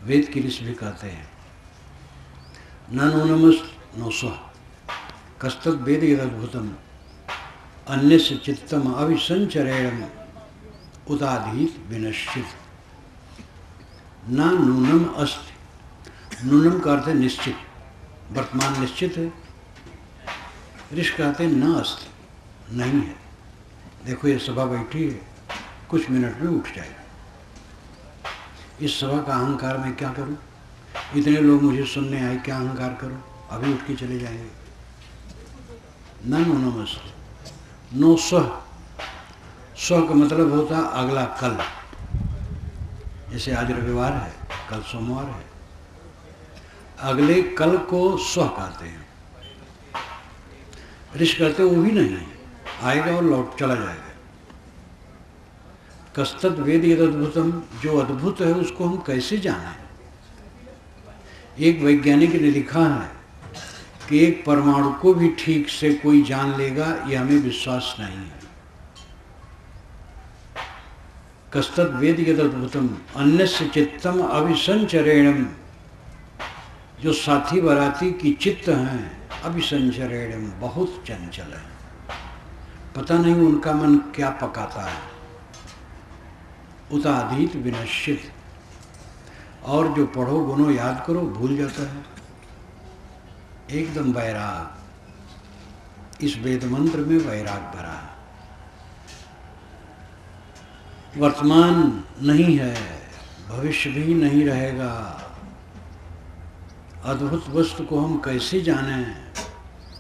वेद की ऋषि भी कहते हैं न नूनमस्त नो स्व कस्तद वेद यदद्भुतम अन्यस्य चित्तम अभिसंचरेणम उदाधीत विनश्चित। न नूनम अस्ति, नूनम का अर्थ है निश्चित, वर्तमान निश्चित है। ऋषि कहते हैं न अस्ति, नहीं है। देखो ये सभा बैठी है, कुछ मिनट में उठ जाएगी। इस सभा का अहंकार मैं क्या करूं? इतने लोग मुझे सुनने आए, क्या अहंकार करूं? अभी उठ के चले जाएंगे। न नूनम अस्ति नो स्व, स्व का मतलब होता अगला कल। जैसे आज रविवार है, कल सोमवार है, अगले कल को स्व कहते हैं। ऋषि कहते वो भी नहीं है, आएगा और लौट चला जाएगा। कस्तद वेद यदद्भुतम, जो अद्भुत है उसको हम कैसे जाने? एक वैज्ञानिक ने लिखा है कि एक परमाणु को भी ठीक से कोई जान लेगा, यह हमें विश्वास नहीं है। कस्तद वेद यदद्भुतम अन्यस्य चित्तम अभिसंचरेणम, जो साथी बराती की चित्त हैं अभिसंचरेणम, बहुत चंचल है, पता नहीं उनका मन क्या पकाता है। उताधीत विनश्चित, और जो पढ़ो गुनो याद करो भूल जाता है। एकदम वैराग, इस वेद मंत्र में वैराग भरा है। वर्तमान नहीं है, भविष्य भी नहीं रहेगा। अद्भुत वस्तु को हम कैसे जाने?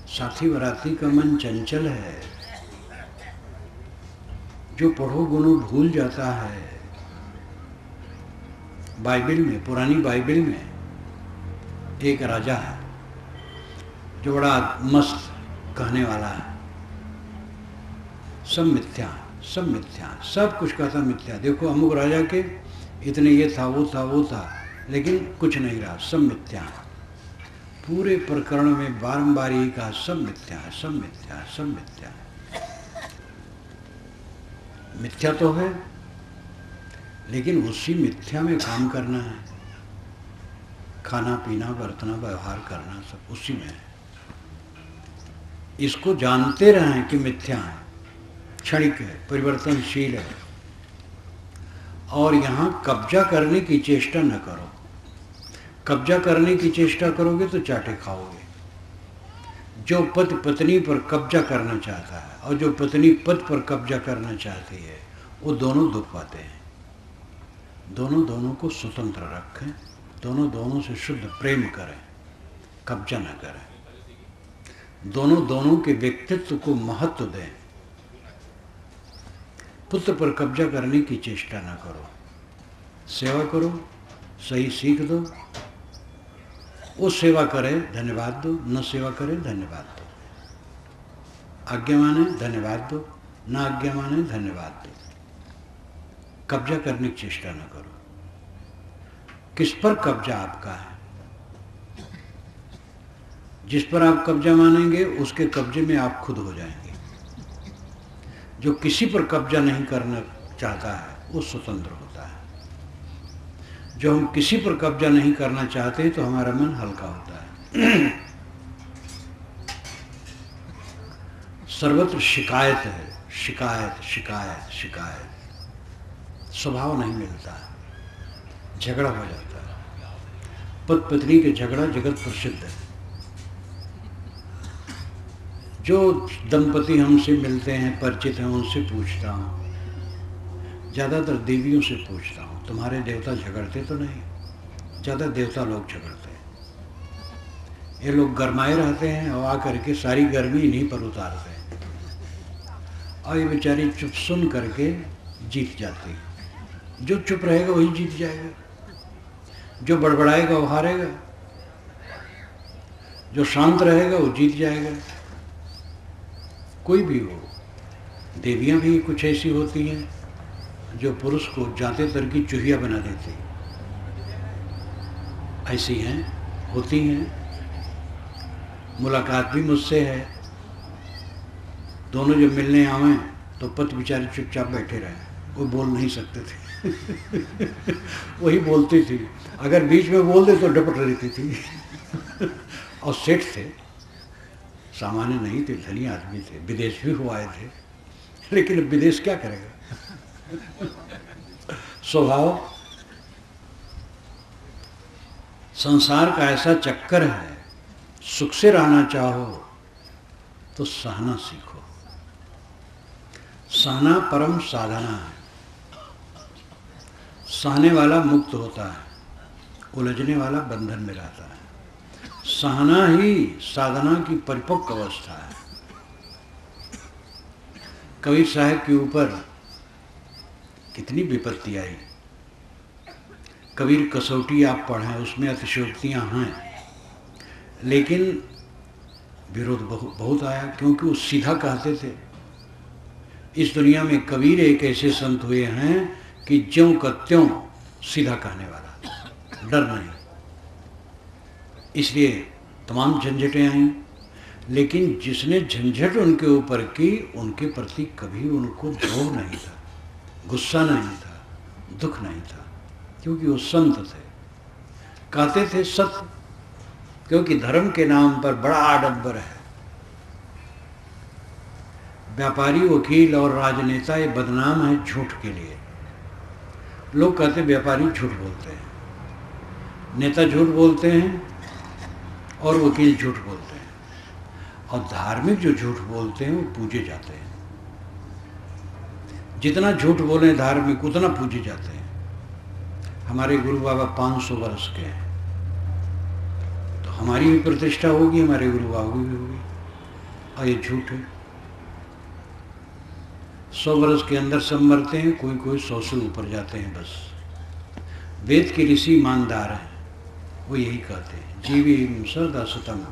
साथी बराती का मन चंचल है, जो पढ़ो गुनो भूल जाता है। बाइबल में, पुरानी बाइबल में एक राजा है जो बड़ा मस्त कहने वाला है, सब मिथ्या, सब मिथ्या, सब कुछ कहता मिथ्या। देखो अमुक राजा के इतने ये था, वो था, वो था, लेकिन कुछ नहीं रहा, सब मिथ्या। पूरे प्रकरण में बारंबार ही कहा सब मिथ्या है, सब मिथ्या है, सब मिथ्या है। मिथ्या तो है, लेकिन उसी मिथ्या में काम करना है। खाना पीना, बरतना, व्यवहार करना, सब उसी में है। इसको जानते रहें कि मिथ्या है, क्षणिक है, परिवर्तनशील है, और यहाँ कब्जा करने की चेष्टा न करो। कब्जा करने की चेष्टा करोगे तो चाटे खाओगे। जो पति पत्नी पर कब्जा करना चाहता है और जो पत्नी पति पर कब्जा करना चाहती है, वो दोनों दुख पाते हैं। दोनों दोनों को स्वतंत्र रखें, दोनों दोनों से शुद्ध प्रेम करें, कब्जा न करें। दोनों दोनों के व्यक्तित्व को महत्व दें। पुत्र पर कब्जा करने की चेष्टा न करो, सेवा करो, सही सीख दो। वो सेवा करे धन्यवाद दो, न सेवा करे धन्यवाद दो। आज्ञा माने धन्यवाद दो, न आज्ञा माने धन्यवाद दो। कब्जा करने की चेष्टा न करो। किस पर कब्जा आपका है? जिस पर आप कब्जा मानेंगे उसके कब्जे में आप खुद हो जाएंगे। जो किसी पर कब्जा नहीं करना चाहता है वो स्वतंत्र होता है। जो हम किसी पर कब्जा नहीं करना चाहते तो हमारा मन हल्का होता है। सर्वत्र शिकायत है, शिकायत शिकायत शिकायत, स्वभाव नहीं मिलता है, झगड़ा हो जाता है। पति पत्नी के झगड़ा जगत प्रसिद्ध है। जो दंपति हमसे मिलते हैं, परिचित हैं, उनसे पूछता हूँ, ज़्यादातर देवियों से पूछता हूँ, तुम्हारे देवता झगड़ते तो नहीं? ज़्यादा देवता लोग झगड़ते हैं। ये लोग गरमाए रहते हैं और आकर के सारी गर्मी इन्हीं पर उतारते हैं, और ये बेचारी चुप सुन करके जीत जाती है। जो चुप रहेगा वही जीत जाएगा, जो बड़बड़ाएगा वो हारेगा, जो शांत रहेगा वो जीत जाएगा। कोई भी हो, देवियां भी कुछ ऐसी होती हैं जो पुरुष को जाते तर की चूहिया बना देती, ऐसी हैं, होती हैं। मुलाकात भी मुझसे है। दोनों जब मिलने आवें तो पति बेचारे चुपचाप बैठे रहे, वो बोल नहीं सकते थे। वही बोलती थी, अगर बीच में बोल दे तो डपट रहती थी। और सेठ थे, सामान्य नहीं थे, धनी आदमी थे, विदेश भी हो आए थे, लेकिन अब विदेश क्या करेगा। स्वभाव संसार का ऐसा चक्कर है, सुख से रहना चाहो तो सहना सीखो। सहना परम साधना है। सहने वाला मुक्त होता है, उलझने वाला बंधन में रहता है। सहना ही साधना की परिपक्व अवस्था है। कबीर साहब के ऊपर कितनी विपत्ति आई। कबीर कसौटी आप पढ़ें, उसमें अतिशयोक्तियाँ हैं, लेकिन विरोध बहुत आया, क्योंकि वो सीधा कहते थे। इस दुनिया में कबीर एक ऐसे संत हुए हैं कि ज्यों का त्यों सीधा कहने वाला, डर नहीं। इसलिए तमाम झंझटें आई, लेकिन जिसने झंझट उनके ऊपर की, उनके प्रति कभी उनको द्रोह नहीं था, गुस्सा नहीं था, दुख नहीं था, क्योंकि वो संत थे। कहते थे सत्य, क्योंकि धर्म के नाम पर बड़ा आडंबर है। व्यापारी, वकील और राजनेता ये बदनाम है झूठ के लिए। लोग कहते व्यापारी झूठ बोलते हैं, नेता झूठ बोलते हैं और वकील झूठ बोलते हैं, और धार्मिक जो झूठ बोलते हैं वो पूजे जाते हैं। जितना झूठ बोले धार्मिक, उतना पूजे जाते हैं। हमारे गुरु बाबा 500 वर्ष के हैं, तो हमारी भी प्रतिष्ठा होगी, हमारे गुरु बाबा की भी होगी, और ये झूठ है। 100 वर्ष के अंदर सब मरते हैं, कोई कोई 100 से ऊपर जाते हैं बस। वेद के ऋषि ईमानदार हैं, वो यही कहते हैं, जीवी सरदा सतम,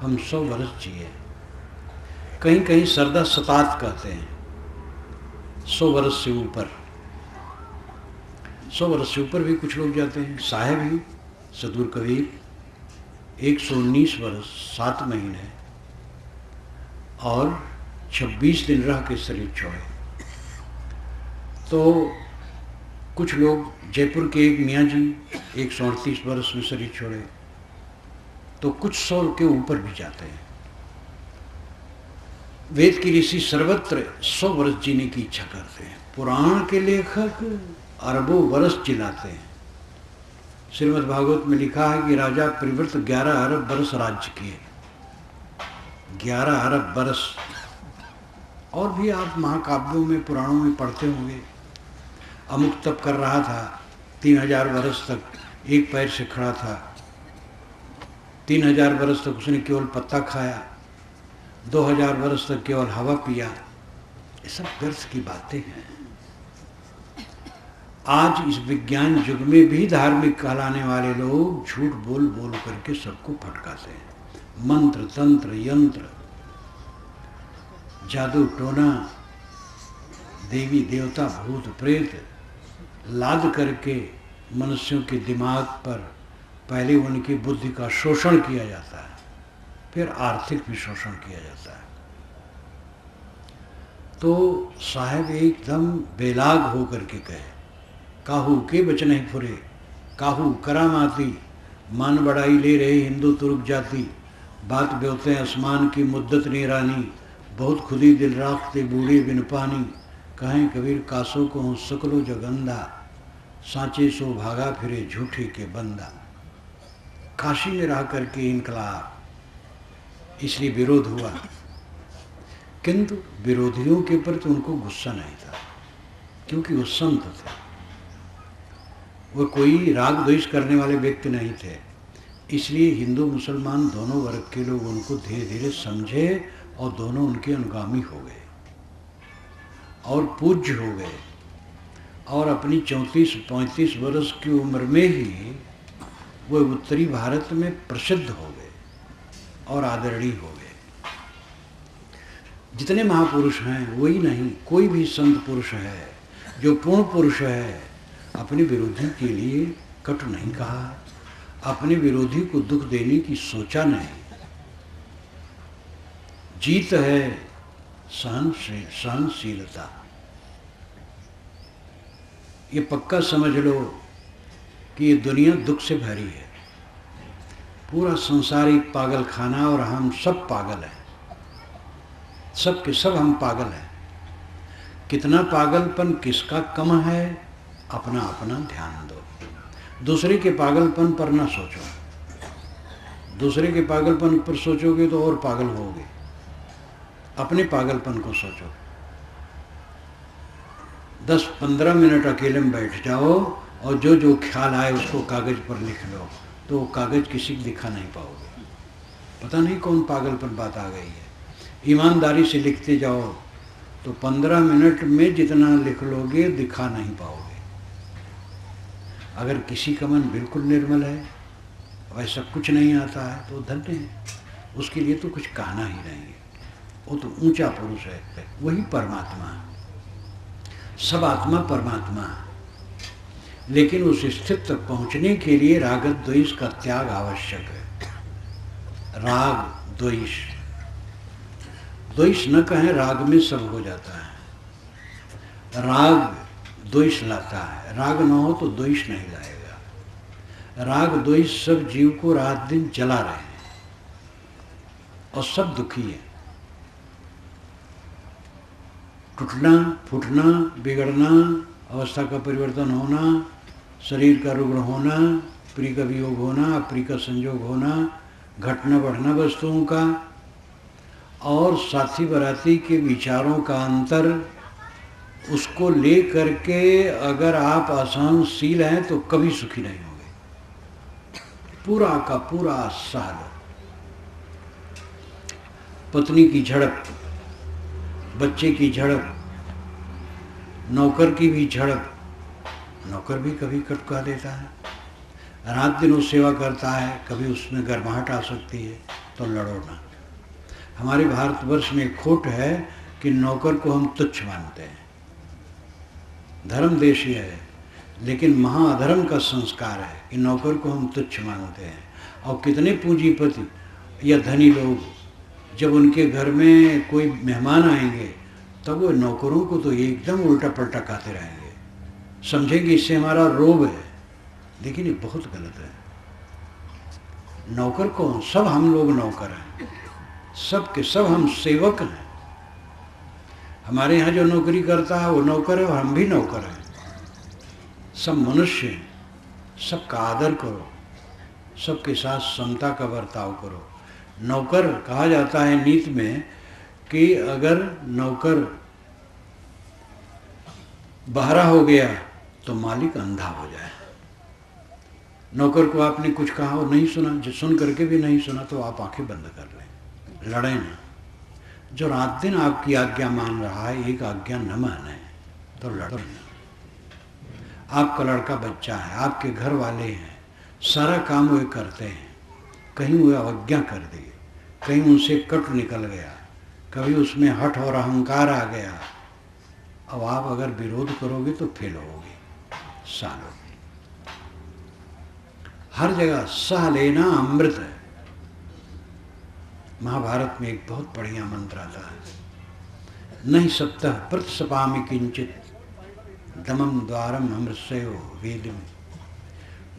हम 100 वर्ष जिए। कहीं कहीं सरदा सतात कहते हैं, 100 वर्ष से ऊपर। 100 वर्ष से ऊपर भी कुछ लोग जाते हैं। साहेब ही सदूर कबीर 119 वर्ष 7 महीने और 26 दिन रह के शरीर छोड़े। तो कुछ लोग, जयपुर के एक मियाँ जी 138 वर्ष में शरीर छोड़े, तो कुछ 100 के ऊपर भी जाते हैं। वेद की ऋषि सर्वत्र 100 वर्ष जीने की इच्छा करते हैं। पुराण के लेखक अरबों वर्ष जिलाते हैं। श्रीमद् भागवत में लिखा है कि राजा परिवृत 11 अरब वर्ष राज्य किए। 11 अरब वर्ष। और भी आप महाकाव्यों में, पुराणों में पढ़ते होंगे। अमुक तप कर रहा था, 3000 वर्ष तक एक पैर से खड़ा था, 3000 वर्ष तक उसने केवल पत्ता खाया, 2000 वर्ष तक केवल हवा पिया। ये सब व्यर्थ की बातें हैं। आज इस विज्ञान युग में भी धार्मिक कहलाने वाले लोग झूठ बोल बोल करके सबको भटकाते हैं। मंत्र, तंत्र, यंत्र, जादू टोना, देवी देवता, भूत प्रेत लाद करके मनुष्यों के दिमाग पर पहले उनकी बुद्धि का शोषण किया जाता है, फिर आर्थिक भी शोषण किया जाता है। तो साहब एकदम बेलाग हो करके कहे, काहू के बचन ही फुरे, काहू करामाती, मान बढ़ाई ले रहे हिंदू तुर्क जाति, बात ब्योते आसमान की मुद्दत निरानी, बहुत खुदी दिल राखते बूढ़े बिन पानी, कहें कबीर कासों को हूँ सकलो जगंदा, सांचे सो भागा फिरे झूठे के बंदा। काशी में रह करके इनकलाब, इसलिए विरोध हुआ, किंतु विरोधियों के प्रति उनको गुस्सा नहीं था, क्योंकि वो संत थे। वो कोई राग द्वेष करने वाले व्यक्ति नहीं थे। इसलिए हिंदू मुसलमान दोनों वर्ग के लोग उनको धीरे धीरे समझे और दोनों उनके अनुगामी हो गए और पूज्य हो गए, और अपनी 34-35 वर्ष की उम्र में ही वो उत्तरी भारत में प्रसिद्ध हो गए और आदरणीय हो गए। जितने महापुरुष हैं वही नहीं, कोई भी संत पुरुष है जो पूर्ण पुरुष है, अपने विरोधी के लिए कट नहीं कहा, अपने विरोधी को दुख देने की सोचा नहीं। जीत है सहनशीलता। ये पक्का समझ लो कि ये दुनिया दुख से भरी है। पूरा संसार एक पागल खाना और हम सब पागल हैं, सब के सब हम पागल हैं। कितना पागलपन किसका कम है, अपना अपना ध्यान दो। दूसरे के पागलपन पर ना सोचो, दूसरे के पागलपन पर सोचोगे तो और पागल होगे। अपने पागलपन को सोचो। 10-15 मिनट अकेले में बैठ जाओ और जो जो ख्याल आए उसको कागज पर लिख लो, तो कागज किसी को दिखा नहीं पाओगे। पता नहीं कौन पागलपन बात आ गई है। ईमानदारी से लिखते जाओ तो 15 मिनट में जितना लिख लोगे दिखा नहीं पाओगे। अगर किसी का मन बिल्कुल निर्मल है, वैसा कुछ नहीं आता है, तो धन्य है, उसके लिए तो कुछ कहना ही नहीं है। वो तो ऊंचा पुरुष है, वही परमात्मा है। सब आत्मा परमात्मा है, लेकिन उस स्थिति तक पहुंचने के लिए राग द्वेष का त्याग आवश्यक है। राग द्वेष, द्वेष न कहें, राग में सब हो जाता है। राग द्वेष लाता है, राग न हो तो द्वेष नहीं लाएगा। राग द्वेष सब जीव को रात दिन जला रहे हैं और सब दुखी है। टूटना, फूटना, बिगड़ना, अवस्था का परिवर्तन होना, शरीर का रुग्ण होना, प्रिय का वियोग होना, अप्रिय का संयोग होना, घटना बढ़ना वस्तुओं का, और साथी बराती के विचारों का अंतर, उसको ले करके अगर आप असहनशील हैं तो कभी सुखी नहीं होंगे। पूरा का पूरा सह लो। पत्नी की झड़प, बच्चे की झड़प, नौकर की भी झड़प, नौकर भी कभी कटका देता है। रात दिन वो सेवा करता है, कभी उसमें गर्माहट आ सकती है, तो लड़ो ना। हमारे भारतवर्ष में खोट है कि नौकर को हम तुच्छ मानते हैं। धर्म देश ये है, लेकिन महाअधर्म का संस्कार है कि नौकर को हम तुच्छ मानते हैं। और कितने पूंजीपति या धनी लोग जब उनके घर में कोई मेहमान आएंगे तब वो नौकरों को तो एकदम उल्टा पलटा खाते रहेंगे, समझेंगे इससे हमारा रोब है। लेकिन ये बहुत गलत है। नौकर कौन? सब हम लोग नौकर हैं, सब के सब हम सेवक हैं। हमारे यहाँ जो नौकरी करता है वो नौकर है और हम भी नौकर हैं। सब मनुष्य हैं, सबका आदर करो, सबके साथ समता का बर्ताव करो। नौकर कहा जाता है नीति में कि अगर नौकर बहरा हो गया तो मालिक अंधा हो जाए। नौकर को आपने कुछ कहा और नहीं सुना, जो सुन करके भी नहीं सुना, तो आप आंखें बंद कर लें, लड़े ना। जो रात दिन आपकी आज्ञा मान रहा है, एक आज्ञा न माने तो लड़ो ना। आपका लड़का बच्चा है, आपके घर वाले हैं, सारा काम वे करते हैं, कहीं वो अवज्ञा कर दी, कहीं उनसे कट निकल गया, कभी उसमें हठ और अहंकार आ गया। अब आप अगर विरोध करोगे तो फेल होगे, सालों। हर जगह सह लेना अमृत है। महाभारत में एक बहुत बढ़िया मंत्र आता है, नहीं सप्तः प्रतिसपामि किंचित दमम द्वारम अमृतस्यो वेदम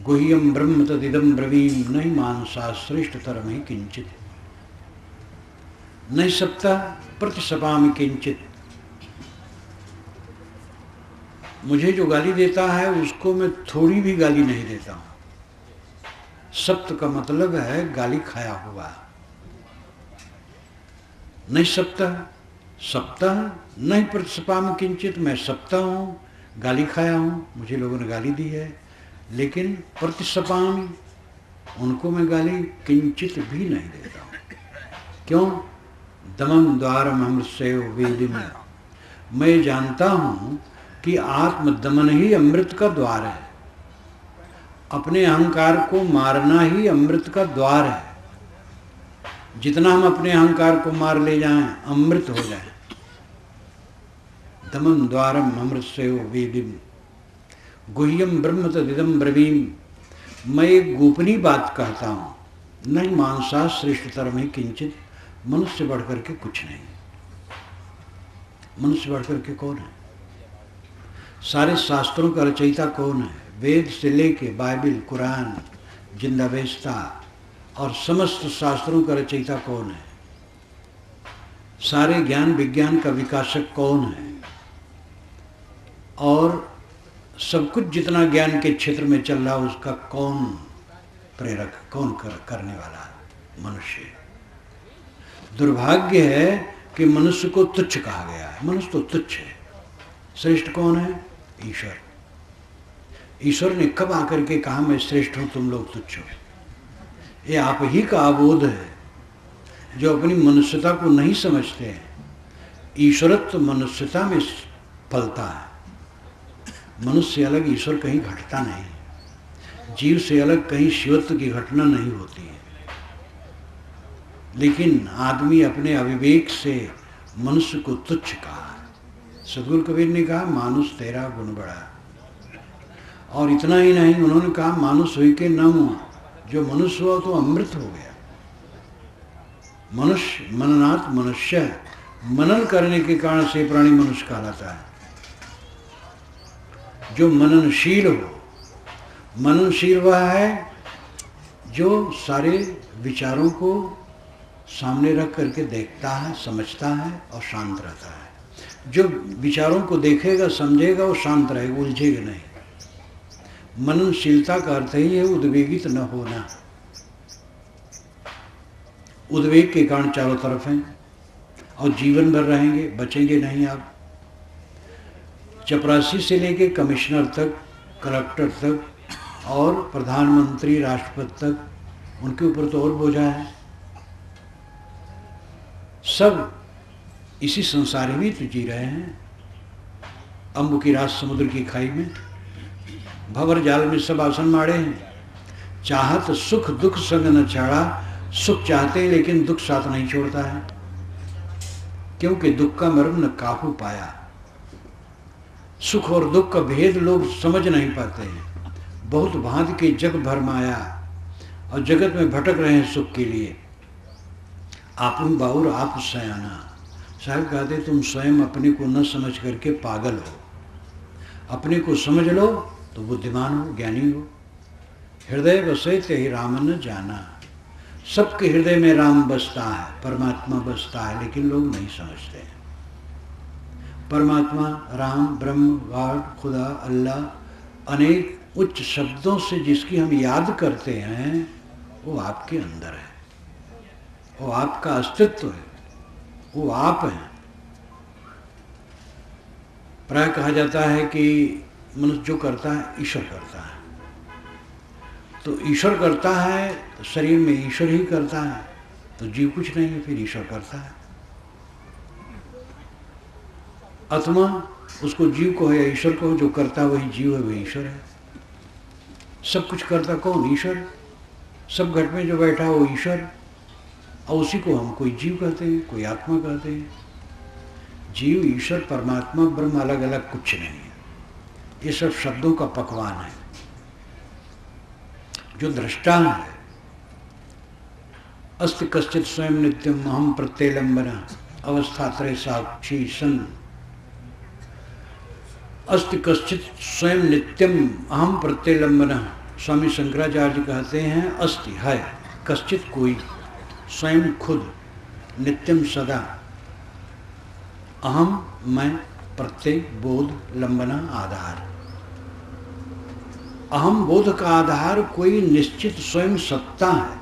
गुह्यम ब्रह्म तदिदम ब्रवीम नहीं मानसा श्रेष्ठतरम ही किंचित। नहीं सप्तः प्रतिसपामि किंचित, मुझे जो गाली देता है उसको मैं थोड़ी भी गाली नहीं देता हूं। सप्त का मतलब है गाली खाया हुआ। नहीं सप्तः, सप्ताह नहीं प्रतिसपाम किंचित, मैं सप्ताह हूँ, गाली खाया हूँ, मुझे लोगों ने गाली दी है, लेकिन प्रतिसपाम उनको मैं गाली किंचित भी नहीं देता हूँ। क्यों? दमम द्वारम अमृतस्यो वेदिम, मैं जानता हूँ कि आत्मदमन ही अमृत का द्वार है। अपने अहंकार को मारना ही अमृत का द्वार है। जितना हम अपने अहंकार को मार ले जाएं, अमृत हो जाए। दमम द्वारम अमृतस्यो वेदिम गुह्यम ब्रह्म तदिदम ब्रवीम, मैं एक गोपनीय बात कहता हूँ, नहीं मानसा श्रेष्ठतरम ही किंचित, मनुष्य बढ़कर के कुछ नहीं। मनुष्य बढ़कर के कौन है? सारे शास्त्रों का रचयिता कौन है? वेद से लेके बाइबिल, कुरान, जिंदावेस्ता और समस्त शास्त्रों का रचयिता कौन है? सारे ज्ञान विज्ञान का विकासक कौन है? और सब कुछ जितना ज्ञान के क्षेत्र में चल रहा उसका कौन प्रेरक, कौन करने वाला? मनुष्य। दुर्भाग्य है कि मनुष्य को तुच्छ कहा गया है। मनुष्य तो तुच्छ है। श्रेष्ठ कौन है? ईश्वर। ईश्वर ने कब आकर के कहा मैं श्रेष्ठ हूं, तुम लोग तुच्छ हो? ये आप ही का अबोध है जो अपनी मनुष्यता को नहीं समझते हैं। ईश्वरत्व मनुष्यता में फलता है। मनुष्य से अलग ईश्वर कहीं घटता नहीं। जीव से अलग कहीं शिवत्व की घटना नहीं होती है। लेकिन आदमी अपने अविवेक से मनुष्य को तुच्छ कहा। सदगुरु कबीर ने कहा मानुष तेरा गुण बड़ा। और इतना ही नहीं, उन्होंने कहा मानुष हुई के न हुआ, जो मनुष्य हुआ तो अमृत हो गया। मनुष्य मननात् मनुष्य, मनन करने के कारण से प्राणी मनुष्य कहलाता है। जो मननशील हो, मननशील वह है जो सारे विचारों को सामने रख करके देखता है, समझता है और शांत रहता है। जो विचारों को देखेगा, समझेगा, वो शांत रहेगा, उलझेगा नहीं। मननशीलता का अर्थ ही है उद्वेगित न होना। उद्वेग के कारण चारों तरफ हैं और जीवन भर रहेंगे, बचेंगे नहीं आप। चपरासी से लेके कमिश्नर तक, कलेक्टर तक और प्रधानमंत्री, राष्ट्रपति तक, उनके ऊपर तो और बोझा है। सब इसी संसार में तो जी रहे हैं। अम्बु की रात समुद्र की खाई में, भंवर जाल में सब आसन माड़े हैं। चाहत सुख दुख संग न छाड़ा। सुख चाहते हैं लेकिन दुख साथ नहीं छोड़ता है, क्योंकि दुख का मर्म न काहू पाया। सुख और दुख का भेद लोग समझ नहीं पाते हैं। बहुत भांति के जग भरमाया और जगत में भटक रहे हैं सुख के लिए। आपन बाउर आप सयाना। साहब कहते तुम स्वयं अपने को न समझ करके पागल हो। अपने को समझ लो तो बुद्धिमान हो, ज्ञानी हो। हृदय बसे ते ही राम न जाना। सबके हृदय में राम बसता है, परमात्मा बसता है, लेकिन लोग नहीं समझते हैं। परमात्मा, राम, ब्रह्म, गॉड, खुदा, अल्लाह अनेक उच्च शब्दों से जिसकी हम याद करते हैं, वो आपके अंदर है। वो आपका अस्तित्व है, वो आप हैं। प्राय कहा जाता है कि मनुष्य जो करता है ईश्वर करता है। तो ईश्वर करता है तो शरीर में ईश्वर ही करता है, तो जीव कुछ नहीं है, फिर ईश्वर करता है। आत्मा उसको जीव को है या ईश्वर को, जो करता है वही जीव है, वही ईश्वर है। सब कुछ करता कौन? ईश्वर। सब घट में जो बैठा है वो ईश्वर, और उसी को हम कोई जीव कहते हैं, कोई आत्मा कहते हैं। जीव, ईश्वर, परमात्मा, ब्रह्म अलग अलग कुछ नहीं है। ये सब शब्दों का पकवान है। जो दृष्टा है, अस्ति कश्चित स्वयं नित्यम अहम प्रत्यलंबना अवस्था त्रय साक्षी सन। अस्ति कश्चित स्वयं नित्यम अहम प्रत्यलंबना। स्वामी शंकराचार्य जी कहते हैं अस्ति है कश्चित कोई, स्वयं खुद, नित्यम सदा, अहम मैं, प्रत्यय बोध, लंबना आधार। अहम बोध का आधार कोई निश्चित स्वयं सत्ता है।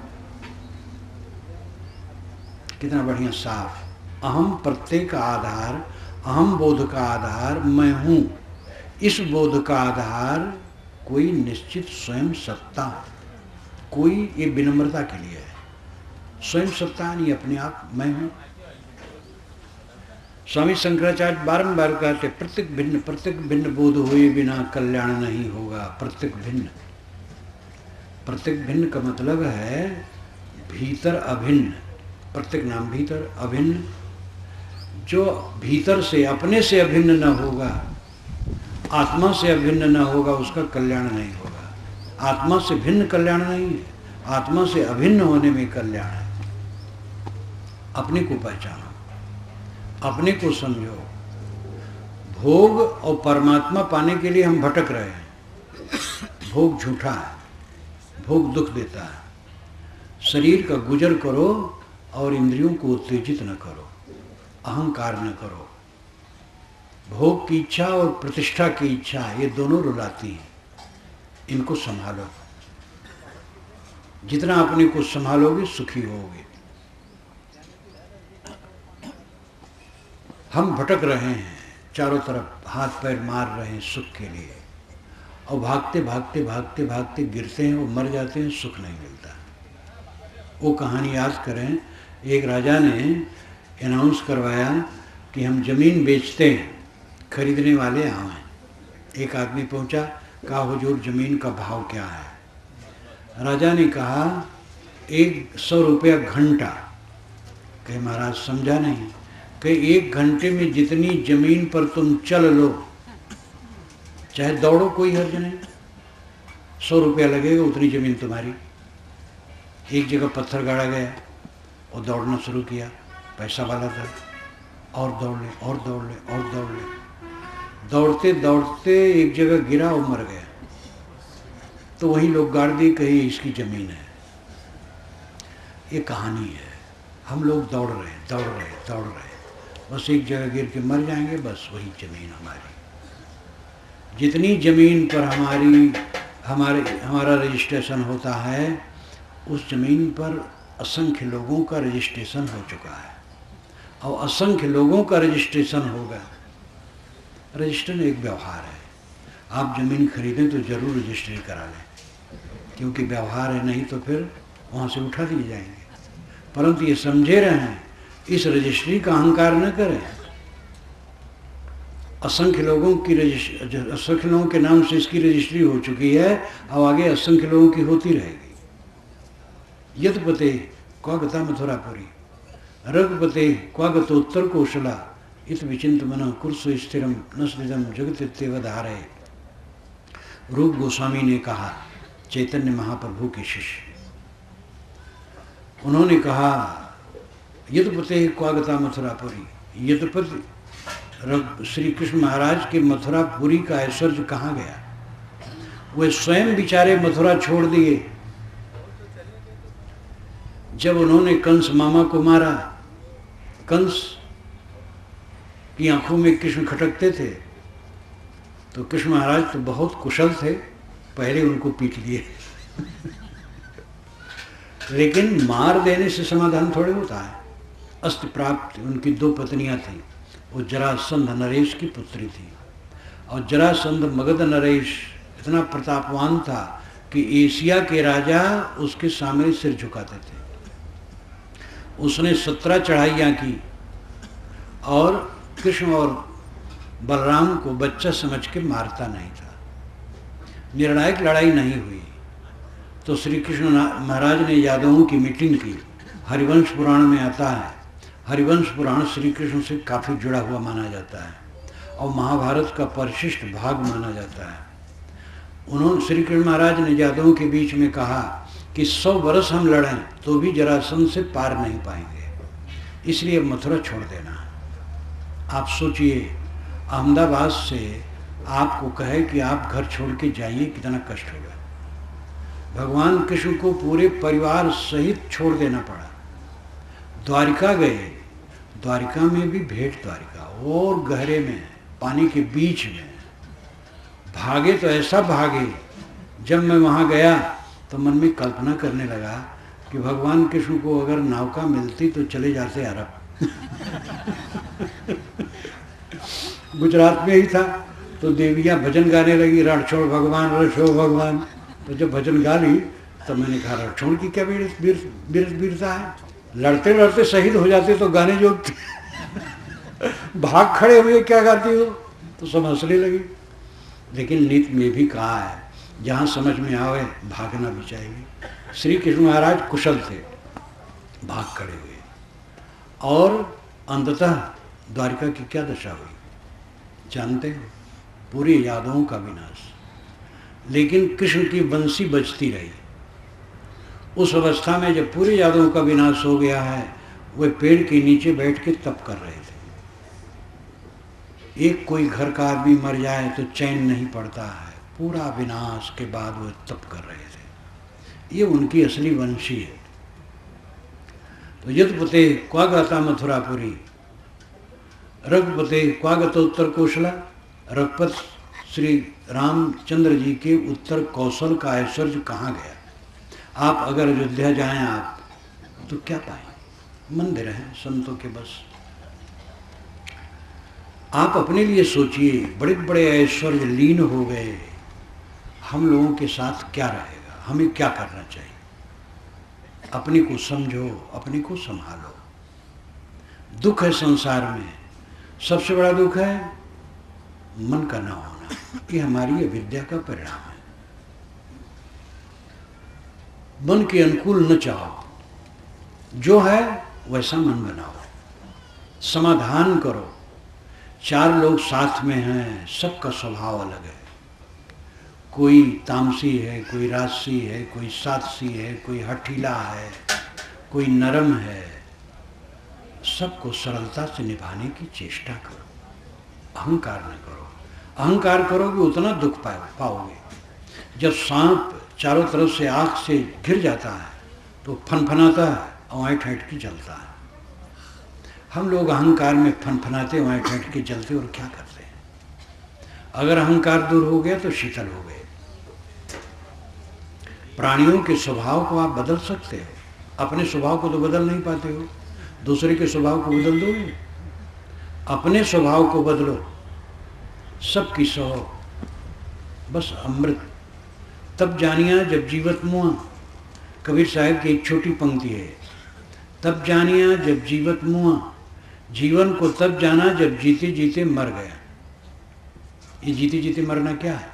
कितना बढ़िया साफ। अहम प्रत्यय का आधार, अहम बोध का आधार मैं हूं। इस बोध का आधार कोई निश्चित स्वयं सत्ता है। कोई, ये विनम्रता के लिए है। स्वयं सत्ता नहीं, अपने आप मैं हूं। स्वामी शंकराचार्य बारंबार कहते प्रत्येक भिन्न बोध हुए बिना कल्याण नहीं होगा। प्रत्येक भिन्न का मतलब है भीतर अभिन्न। प्रत्येक नाम भीतर, अभिन्न। जो भीतर से, अपने से अभिन्न न होगा, आत्मा से अभिन्न न होगा, उसका कल्याण नहीं होगा। आत्मा से भिन्न कल्याण नहीं है, आत्मा से अभिन्न होने में कल्याण है। अपने को पहचानो, अपने को समझो। भोग और परमात्मा पाने के लिए हम भटक रहे हैं। भोग झूठा है, भोग दुख देता है। शरीर का गुजर करो और इंद्रियों को उत्तेजित न करो, अहंकार न करो। भोग की इच्छा और प्रतिष्ठा की इच्छा ये दोनों रुलाती हैं, इनको संभालो। जितना अपने को संभालोगे सुखी होगे। हम भटक रहे हैं, चारों तरफ हाथ पैर मार रहे हैं सुख के लिए, और भागते भागते भागते भागते गिरते हैं और मर जाते हैं, सुख नहीं मिलता। वो कहानी याद करें, एक राजा ने अनाउंस करवाया कि हम ज़मीन बेचते हैं, खरीदने वाले आए। एक आदमी पहुंचा, कहा हुजूर ज़मीन का भाव क्या है। राजा ने कहा 100 रुपया घंटा। कहे महाराज समझा नहीं। कहे 1 घंटे में जितनी ज़मीन पर तुम चल लो, चाहे दौड़ो कोई हर्ज नहीं, 100 रुपया लगेगा, उतनी ज़मीन तुम्हारी। एक जगह पत्थर गाड़ा गया और दौड़ना शुरू किया, पैसा वाला था, और दौड़ ले और दौड़ ले और दौड़ ले। दौड़ते दौड़ते एक जगह गिरा और मर गया। तो वही लोग गाड़ दी, कही इसकी ज़मीन है। ये कहानी है। हम लोग दौड़ रहे दौड़ रहे दौड़ रहे, बस एक जगह गिर के मर जाएंगे, बस वही ज़मीन हमारी। जितनी ज़मीन पर हमारा रजिस्ट्रेशन होता है, उस ज़मीन पर असंख्य लोगों का रजिस्ट्रेशन हो चुका है, और असंख्य लोगों का रजिस्ट्रेशन होगा। रजिस्ट्रेशन एक व्यवहार है। आप ज़मीन खरीदें तो ज़रूर रजिस्ट्री करा लें, क्योंकि व्यवहार है, नहीं तो फिर वहाँ से उठा दिए जाएंगे। परंतु ये समझे रहें, इस रजिस्ट्री का अहंकार न करें। असंख्य लोगों के नाम से इसकी रजिस्ट्री हो चुकी है, और आगे असंख्य लोगों की होती रहेगी। यदपते क्वागता मथुरापुरी, रघुपते क्वागतोत्तर कौशला, इत विचिंत मन कुरसु स्थिरम नस्लिदम जगतित्यवधारे। रूप गोस्वामी ने कहा, चैतन्य महाप्रभु के शिष्य, उन्होंने कहा यदुपते क्वागता मथुरापुरी, यदुपति श्री कृष्ण महाराज के मथुरापुरी का ऐश्वर्य कहाँ गया। वे स्वयं बेचारे मथुरा छोड़ दिए। जब उन्होंने कंस मामा को मारा, कंस की आंखों में कृष्ण खटकते थे, तो कृष्ण महाराज तो बहुत कुशल थे, पहले उनको पीट लिए। लेकिन मार देने से समाधान थोड़े होता है। अस्त्र प्राप्त, उनकी 2 पत्नियां थीं। वो जरासंध नरेश की पुत्री थी, और जरासंध मगध नरेश इतना प्रतापवान था कि एशिया के राजा उसके सामने सिर झुकाते थे। उसने 17 चढ़ाइयाँ की, और कृष्ण और बलराम को बच्चा समझ के मारता नहीं था। निर्णायक लड़ाई नहीं हुई, तो श्री कृष्ण महाराज ने यादवों की मीटिंग की। हरिवंश पुराण में आता है, हरिवंश पुराण श्री कृष्ण से काफ़ी जुड़ा हुआ माना जाता है, और महाभारत का परिशिष्ट भाग माना जाता है। उन्होंने श्री कृष्ण महाराज ने यादवों के बीच में कहा कि 100 वर्ष हम लड़ें तो भी जरासंध से पार नहीं पाएंगे, इसलिए मथुरा छोड़ देना। आप सोचिए, अहमदाबाद से आपको कहे कि आप घर छोड़ के जाइए, कितना कष्ट होगा। भगवान कृष्ण को पूरे परिवार सहित छोड़ देना पड़ा। द्वारिका गए, द्वारिका में भी भेंट द्वारिका, और गहरे में, पानी के बीच में भागे तो ऐसा भागे। जब मैं वहाँ गया तो मन में कल्पना करने लगा कि भगवान कृष्ण को अगर नौका मिलती तो चले जाते अरब। गुजरात में ही था, तो देवियाँ भजन गाने लगी, रण छोड़ भगवान, रण छोड़ भगवान। तो जब भजन गा ली तो मैंने कहा, रण छोड़ की क्या वीरता है, लड़ते लड़ते शहीद हो जाते तो गाने जो भाग खड़े हुए क्या गाती हो, तो सब हंसने लगी। लेकिन नीति में भी कहा है, जहाँ समझ में आवे भागना भी चाहिए। श्री कृष्ण महाराज कुशल थे, भाग खड़े हुए, और अंततः द्वारिका की क्या दशा हुई जानते हो? पूरे यादवों का विनाश। लेकिन कृष्ण की बंसी बजती रही। उस अवस्था में जब पूरे यादवों का विनाश हो गया है, वे पेड़ के नीचे बैठ के तप कर रहे थे। एक कोई घर का आदमी मर जाए तो चैन नहीं पड़ता है, पूरा विनाश के बाद वो तप कर रहे थे। ये उनकी असली वंशी है। तो यदुपते क्वागता मथुरापुरी, रघुपते क्वागतोत्तर कौशला। रघुपत श्री रामचंद्र जी के उत्तर कौशल का ऐश्वर्य कहाँ गया? आप अगर अयोध्या जाएं आप तो क्या पाएं? मंदिर हैं संतों के बस। आप अपने लिए सोचिए, बड़े बड़े ऐश्वर्य लीन हो गए, हम लोगों के साथ क्या रहेगा? हमें क्या करना चाहिए? अपने को समझो, अपने को संभालो। दुख है संसार में, सबसे बड़ा दुख है मन का न होना। ये हमारी अविद्या का परिणाम है। मन के अनुकूल न चाहो, जो है वैसा मन बनाओ, समाधान करो। चार लोग साथ में हैं, सबका स्वभाव अलग है। कोई तामसी है, कोई राजसी है, कोई सात्सी है, कोई हठीला है, कोई नरम है। सबको सरलता से निभाने की चेष्टा करो, अहंकार न करो। अहंकार करोगे उतना दुख पाओगे। जब सांप चारों तरफ से आँख से घिर जाता है तो फनफनाता है और ऐंठ ऐंठ के जलता है। हम लोग अहंकार में फनफनाते, ऐंठ ऐंठ के जलते और क्या करते हैं? अगर अहंकार दूर हो गया तो शीतल हो गए। प्राणियों के स्वभाव को आप बदल सकते हो, अपने स्वभाव को तो बदल नहीं पाते हो। दूसरे के स्वभाव को बदल दोगे? अपने स्वभाव को बदलो, सबकी सौ बस अमृत तब जानिया जब जीवत मुआ। कबीर साहब की एक छोटी पंक्ति है, तब जानिया जब जीवत मुआ, जीवन को तब जाना जब जीते जीते मर गया। ये जीते जीते मरना क्या है?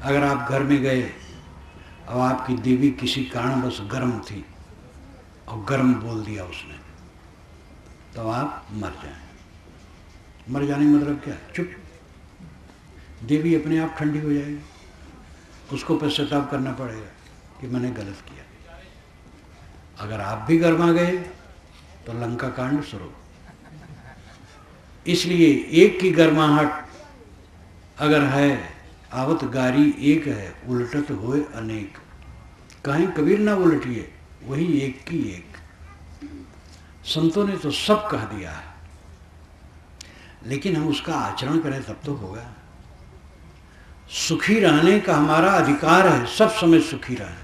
अगर आप घर में गए और आपकी देवी किसी कारणवश गर्म थी और गर्म बोल दिया उसने, तो आप मर जाएं। मर जाने का मतलब क्या है? चुप। देवी अपने आप ठंडी हो जाएगी, उसको पश्चाताप करना पड़ेगा कि मैंने गलत किया। अगर आप भी गर्मा गए तो लंका कांड शुरू। इसलिए एक की गर्माहट अगर है, आवत गारी एक है, उलटत होए अनेक। कहीं कबीर ना उलटिए, वही एक की एक। संतों ने तो सब कह दिया है, लेकिन हम उसका आचरण करें तब तो होगा। सुखी रहने का हमारा अधिकार है, सब समय सुखी रहें।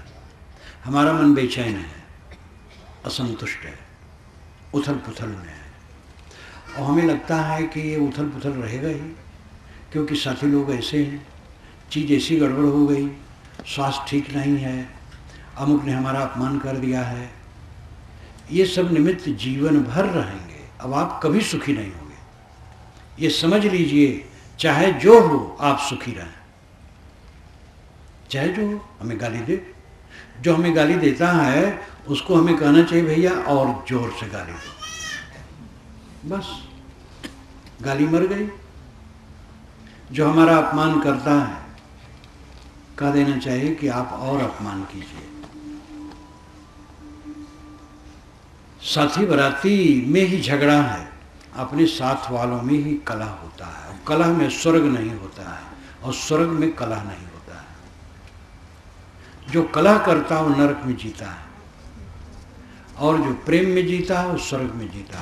हमारा मन बेचैन है, असंतुष्ट है, उथल पुथल में है, और हमें लगता है कि ये उथल पुथल रहेगा ही, क्योंकि साथी लोग ऐसे हैं, चीज़ ऐसी गड़बड़ हो गई, स्वास्थ्य ठीक नहीं है, अमुक ने हमारा अपमान कर दिया है। ये सब निमित्त जीवन भर रहेंगे, अब आप कभी सुखी नहीं होंगे। ये समझ लीजिए, चाहे जो हो आप सुखी रहें। चाहे जो हो, हमें गाली दे, जो हमें गाली देता है उसको हमें कहना चाहिए भैया और जोर से गाली दो, बस गाली मर गई। जो हमारा अपमान करता है कह देना चाहिए कि आप और अपमान कीजिए। साथी बराती में ही झगड़ा है, अपने साथ वालों में ही कलह होता है। कलह में स्वर्ग नहीं होता है और स्वर्ग में कलह नहीं होता है। जो कलह करता है वो नरक में जीता है, और जो प्रेम में जीता है वो स्वर्ग में जीता है।